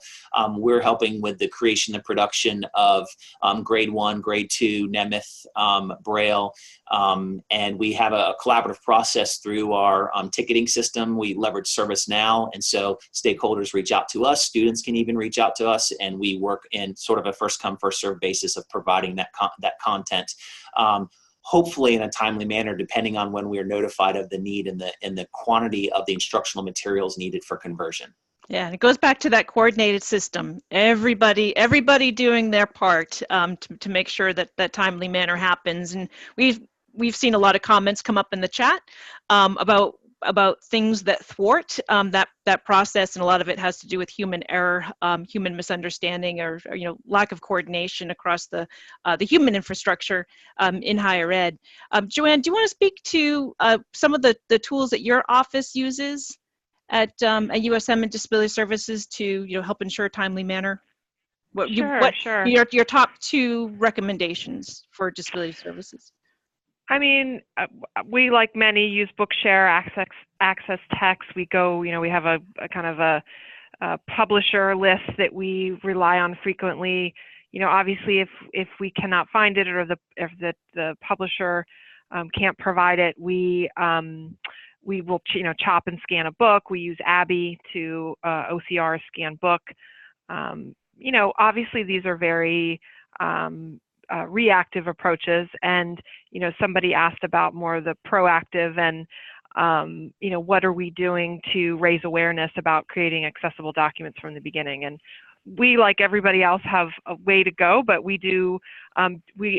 We're helping with the creation and production of grade 1, grade 2, Nemeth, Braille, and we have a collaborative process through our ticketing system. We leverage ServiceNow, and so stakeholders reach out to us, students can even reach out to us, and we work in sort of a first come, first served basis of providing that content. Hopefully in a timely manner, depending on when we are notified of the need and the quantity of the instructional materials needed for conversion. Yeah, and it goes back to that coordinated system. Everybody doing their part to make sure that that timely manner happens. And we've seen a lot of comments come up in the chat about things that thwart that process, and a lot of it has to do with human error, human misunderstanding, or lack of coordination across the human infrastructure in higher ed. Joanne, do you want to speak to some of the tools that your office uses at USM and Disability Services to help ensure timely manner? Sure. Your top 2 recommendations for disability services? I mean, we, like many, use Bookshare, access text. We go, we have a kind of a publisher list that we rely on frequently. Obviously, if we cannot find it, or if the publisher can't provide it, we will, chop and scan a book. We use Abby to OCR scan book. Obviously these are very reactive approaches, and somebody asked about more of the proactive and what are we doing to raise awareness about creating accessible documents from the beginning. And we, like everybody else, have a way to go, but we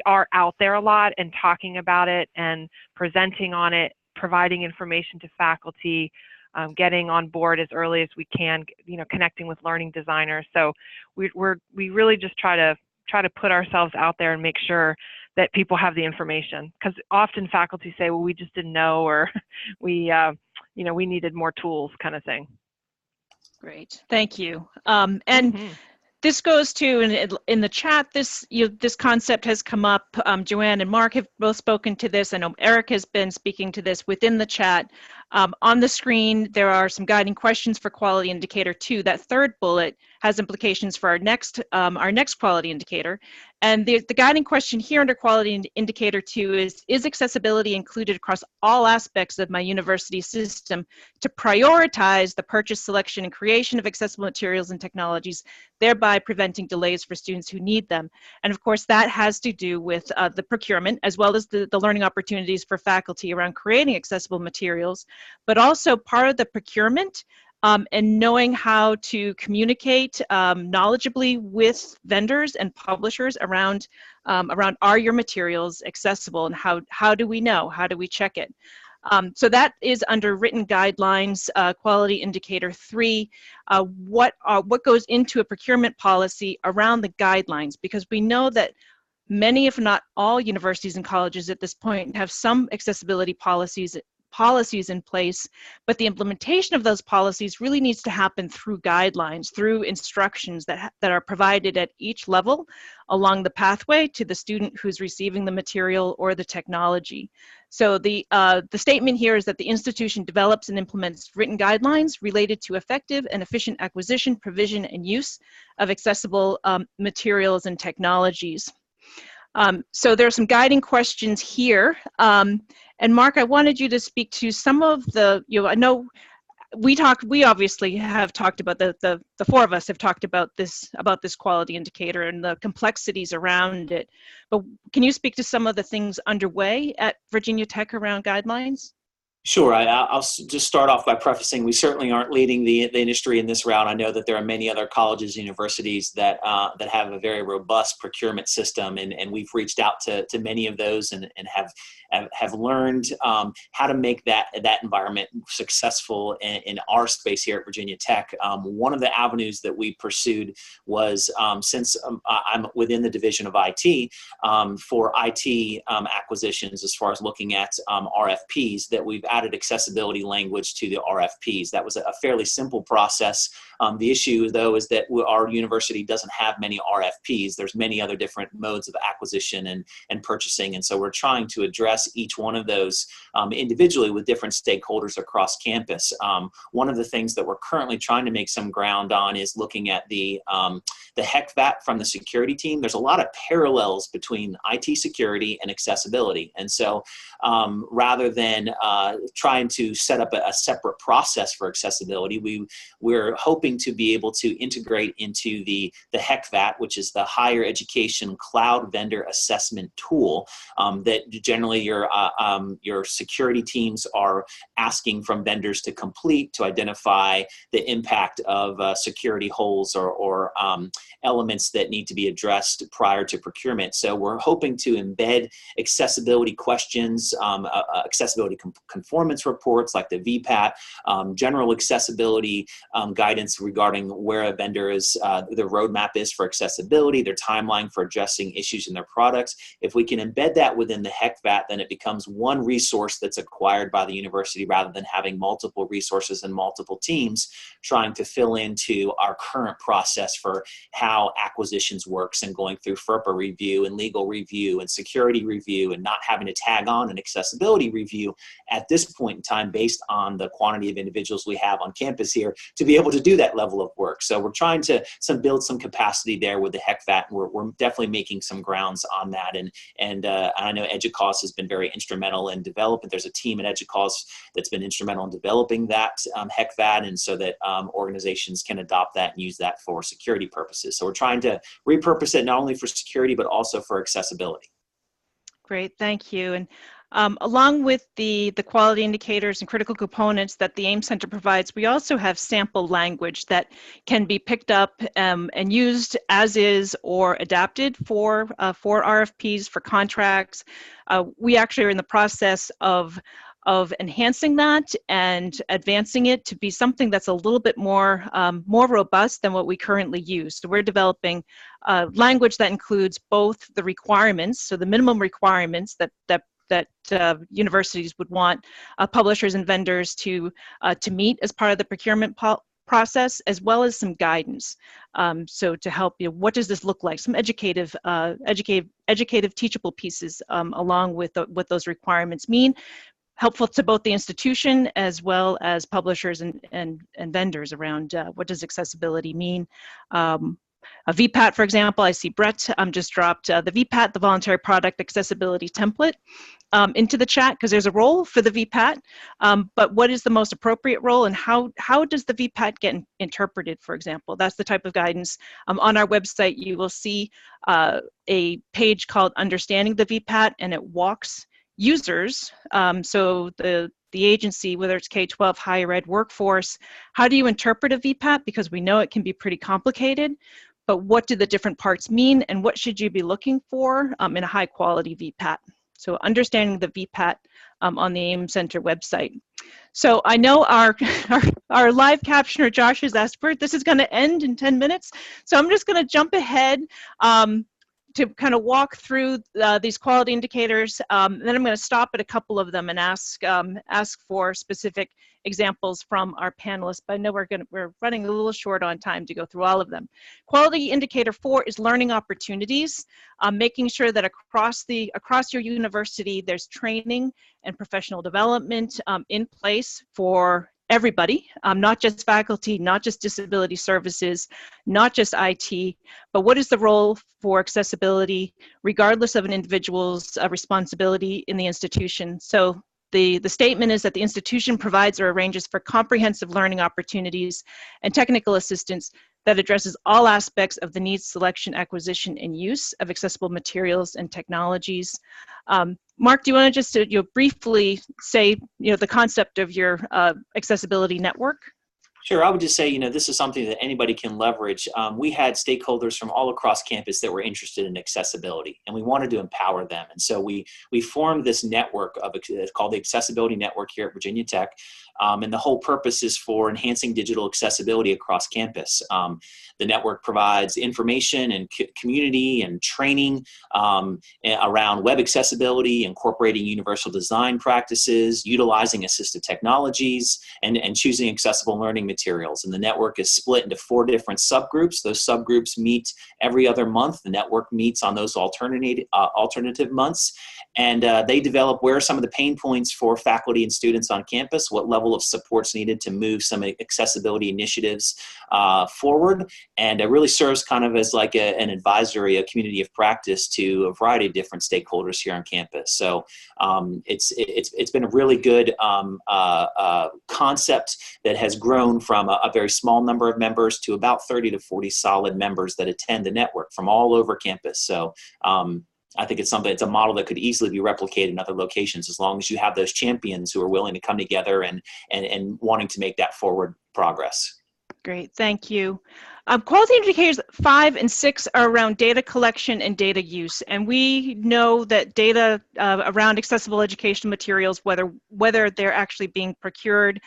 are out there a lot and talking about it and presenting on it, providing information to faculty, getting on board as early as we can, connecting with learning designers. So we really just try to put ourselves out there and make sure that people have the information, because often faculty say, well, we just didn't know, or we needed more tools, kind of thing. Great, thank you. This goes to, in the chat, this concept has come up. Joanne and Mark have both spoken to this. I know Eric has been speaking to this within the chat On the screen, there are some guiding questions for quality indicator 2. That third bullet has implications for our next quality indicator. And the guiding question here under quality indicator 2 is accessibility included across all aspects of my university system to prioritize the purchase, selection, and creation of accessible materials and technologies, thereby preventing delays for students who need them. And of course, that has to do with the procurement, as well as the learning opportunities for faculty around creating accessible materials, but also part of the procurement and knowing how to communicate knowledgeably with vendors and publishers around are your materials accessible, and how do we know? How do we check it? So that is under written guidelines, quality indicator 3. What goes into a procurement policy around the guidelines? Because we know that many, if not all, universities and colleges at this point have some accessibility policies in place, but the implementation of those policies really needs to happen through guidelines, through instructions that are provided at each level along the pathway to the student who's receiving the material or the technology. So the statement here is that the institution develops and implements written guidelines related to effective and efficient acquisition, provision, and use of accessible materials and technologies. So there are some guiding questions here. And Mark, I wanted you to speak to some of the, I know we obviously have talked about, the four of us have talked about this quality indicator and the complexities around it. But can you speak to some of the things underway at Virginia Tech around guidelines? Sure. I'll just start off by prefacing we certainly aren't leading the industry in this route. I know that there are many other colleges and universities that have a very robust procurement system, and we've reached out to many of those and have learned how to make that environment successful in our space here at Virginia Tech. One of the avenues that we pursued was, since I'm within the division of IT, for IT acquisitions, as far as looking at RFPs, that we've added accessibility language to the RFPs. That was a fairly simple process. The issue, though, is that our university doesn't have many RFPs. There's many other different modes of acquisition and purchasing, and so we're trying to address each one of those individually with different stakeholders across campus. One of the things that we're currently trying to make some ground on is looking at the HECVAT from the security team. There's a lot of parallels between IT security and accessibility, and so rather than trying to set up a separate process for accessibility, we're hoping to be able to integrate into the HECVAT, which is the Higher Education Cloud Vendor Assessment Tool, that generally your security teams are asking from vendors to complete to identify the impact of security holes or elements that need to be addressed prior to procurement. So we're hoping to embed accessibility questions, accessibility conformance reports like the VPAT, general accessibility guidance regarding where a vendor is, the roadmap is for accessibility, their timeline for addressing issues in their products. If we can embed that within the HECVAT, then it becomes one resource that's acquired by the university rather than having multiple resources and multiple teams trying to fill into our current process for how acquisitions works and going through FERPA review and legal review and security review and not having to tag on an accessibility review at this point in time based on the quantity of individuals we have on campus here to be able to do that level of work. So we're trying to build some capacity there with the HECVAT. We're definitely making some grounds on that. And I know EDUCAUSE has been very instrumental in developing. There's a team at EDUCAUSE that's been instrumental in developing that HECVAT, and so that organizations can adopt that and use that for security purposes. So we're trying to repurpose it not only for security, but also for accessibility. Great, thank you. And along with the quality indicators and critical components that the AIM Center provides, we also have sample language that can be picked up and used as is or adapted for RFPs, for contracts. We actually are in the process of enhancing that and advancing it to be something that's a little bit more robust than what we currently use. So we're developing language that includes both the requirements, so the minimum requirements that universities would want publishers and vendors to meet as part of the procurement process, as well as some guidance. So to help you, what does this look like? Some educative teachable pieces along with what those requirements mean. helpful to both the institution as well as publishers and vendors around what does accessibility mean. A VPAT, for example, I see Brett just dropped the VPAT, the Voluntary Product Accessibility Template, into the chat because there's a role for the VPAT, but what is the most appropriate role and how does the VPAT get interpreted, for example? That's the type of guidance. On our website, you will see a page called Understanding the VPAT, and it walks users, so the agency, whether it's K-12, higher ed, workforce, how do you interpret a VPAT? Because we know it can be pretty complicated, but what do the different parts mean and what should you be looking for in a high quality VPAT? So understanding the VPAT on the AIM Center website. So I know our live captioner, Josh, has asked for it. This is going to end in 10 minutes. So I'm just going to jump ahead to kind of walk through these quality indicators. And then I'm going to stop at a couple of them and ask for specific examples from our panelists. But I know we're running a little short on time to go through all of them. Quality indicator 4 is learning opportunities, making sure that across your university there's training and professional development in place for everybody, not just faculty, not just disability services, not just IT, but what is the role for accessibility regardless of an individual's responsibility in the institution. So the statement is that the institution provides or arranges for comprehensive learning opportunities and technical assistance that addresses all aspects of the needs, selection, acquisition, and use of accessible materials and technologies. Mark, do you want to just briefly say the concept of your accessibility network? Sure. I would just say, this is something that anybody can leverage. We had stakeholders from all across campus that were interested in accessibility, and we wanted to empower them. And so we formed this network called the Accessibility Network here at Virginia Tech. And the whole purpose is for enhancing digital accessibility across campus. The network provides information and community and training around web accessibility, incorporating universal design practices, utilizing assistive technologies, and choosing accessible learning materials. And the network is split into 4 different subgroups. Those subgroups meet every other month. The network meets on those alternative months. And they develop where are some of the pain points for faculty and students on campus, what level of support's needed to move some accessibility initiatives forward. And it really serves kind of as like an advisory, a community of practice to a variety of different stakeholders here on campus. So it's been a really good concept that has grown from a very small number of members to about 30 to 40 solid members that attend the network from all over campus. So I think it's a model that could easily be replicated in other locations as long as you have those champions who are willing to come together and wanting to make that forward progress. Great, thank you. Quality indicators 5 and 6 are around data collection and data use. And we know that data around accessible educational materials, whether they're actually being procured,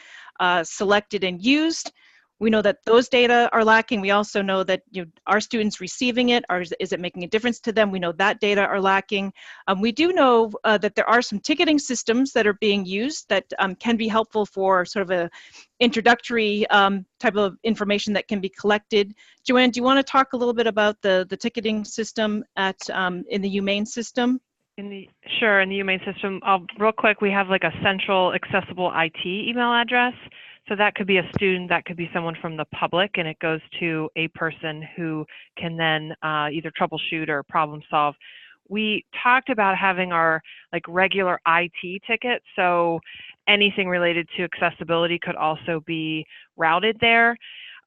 selected, and used, we know that those data are lacking. We also know that are students receiving it, or is it making a difference to them? We know that data are lacking. We do know that there are some ticketing systems that are being used that can be helpful for sort of a introductory type of information that can be collected. Joanne, do you want to talk a little bit about the ticketing system in the UMaine system? Sure, in the UMaine system, real quick, we have like a central accessible IT email address. So that could be a student, that could be someone from the public, and it goes to a person who can then either troubleshoot or problem solve. We talked about having our regular IT ticket, so anything related to accessibility could also be routed there.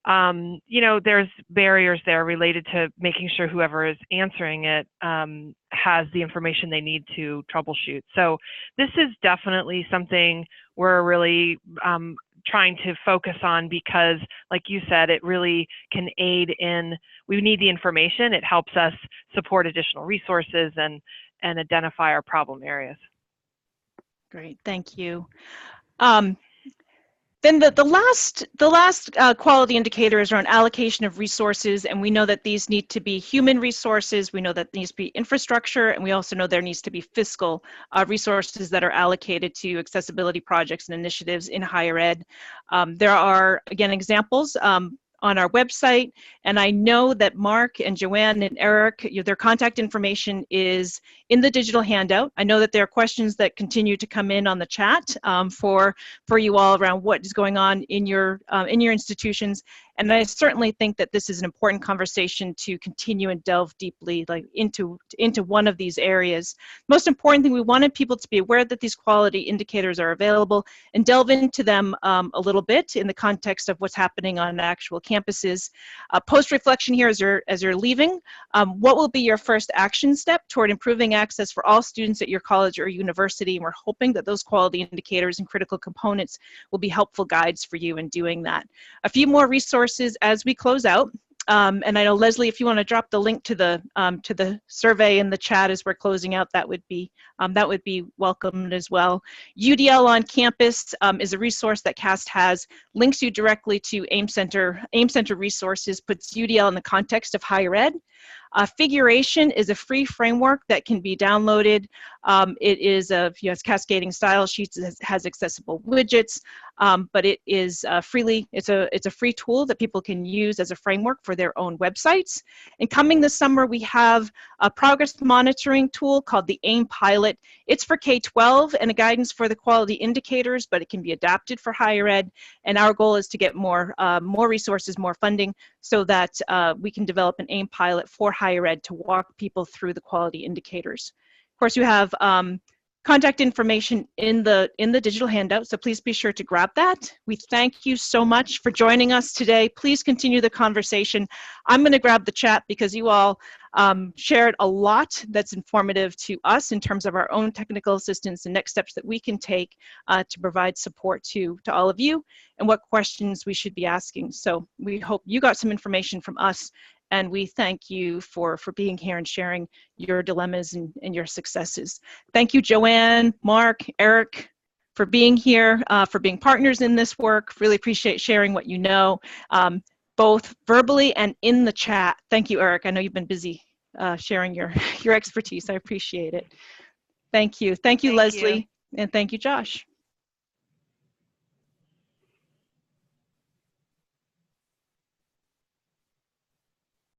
There's barriers there related to making sure whoever is answering it has the information they need to troubleshoot. So this is definitely something we're really trying to focus on because, like you said, it really can aid in, we need the information. It helps us support additional resources and identify our problem areas. Great, thank you. Then the last quality indicator is around allocation of resources, and we know that these need to be human resources, we know that there needs to be infrastructure, and we also know there needs to be fiscal resources that are allocated to accessibility projects and initiatives in higher ed. There are, again, examples on our website. And I know that Mark and Joanne and Eric, their contact information is in the digital handout. I know that there are questions that continue to come in on the chat for you all around what is going on in your institutions. And I certainly think that this is an important conversation to continue and delve deeply into one of these areas. Most important thing, we wanted people to be aware that these quality indicators are available and delve into them a little bit in the context of what's happening on actual campuses. Post-reflection here as you're leaving, what will be your first action step toward improving access for all students at your college or university? And we're hoping that those quality indicators and critical components will be helpful guides for you in doing that. A few more resources as we close out. And I know, Leslie, if you want to drop the link to the survey in the chat as we're closing out, that would be welcomed as well. UDL on Campus is a resource that CAST has, links you directly to AIM Center resources, puts UDL in the context of higher ed. Figuration is a free framework that can be downloaded. It is has cascading style sheets, it has accessible widgets, but it is it's a free tool that people can use as a framework for their own websites. And coming this summer, we have a progress monitoring tool called the AIM Pilot. It's for K-12 and a guidance for the quality indicators, but it can be adapted for higher ed. And our goal is to get more resources, more funding, so that we can develop an AIM Pilot for higher ed to walk people through the quality indicators. Of course, you have contact information in the digital handout, so please be sure to grab that. We thank you so much for joining us today. Please continue the conversation. I'm going to grab the chat because you all shared a lot that's informative to us in terms of our own technical assistance and next steps that we can take to provide support to all of you and what questions we should be asking. So we hope you got some information from us, and we thank you for being here and sharing your dilemmas and your successes. Thank you, Joanne, Mark, Eric, for being here, for being partners in this work. Really appreciate sharing what you know, both verbally and in the chat. Thank you, Eric. I know you've been busy sharing your expertise. I appreciate it. Thank you. Thank you, Leslie. And thank you, Josh.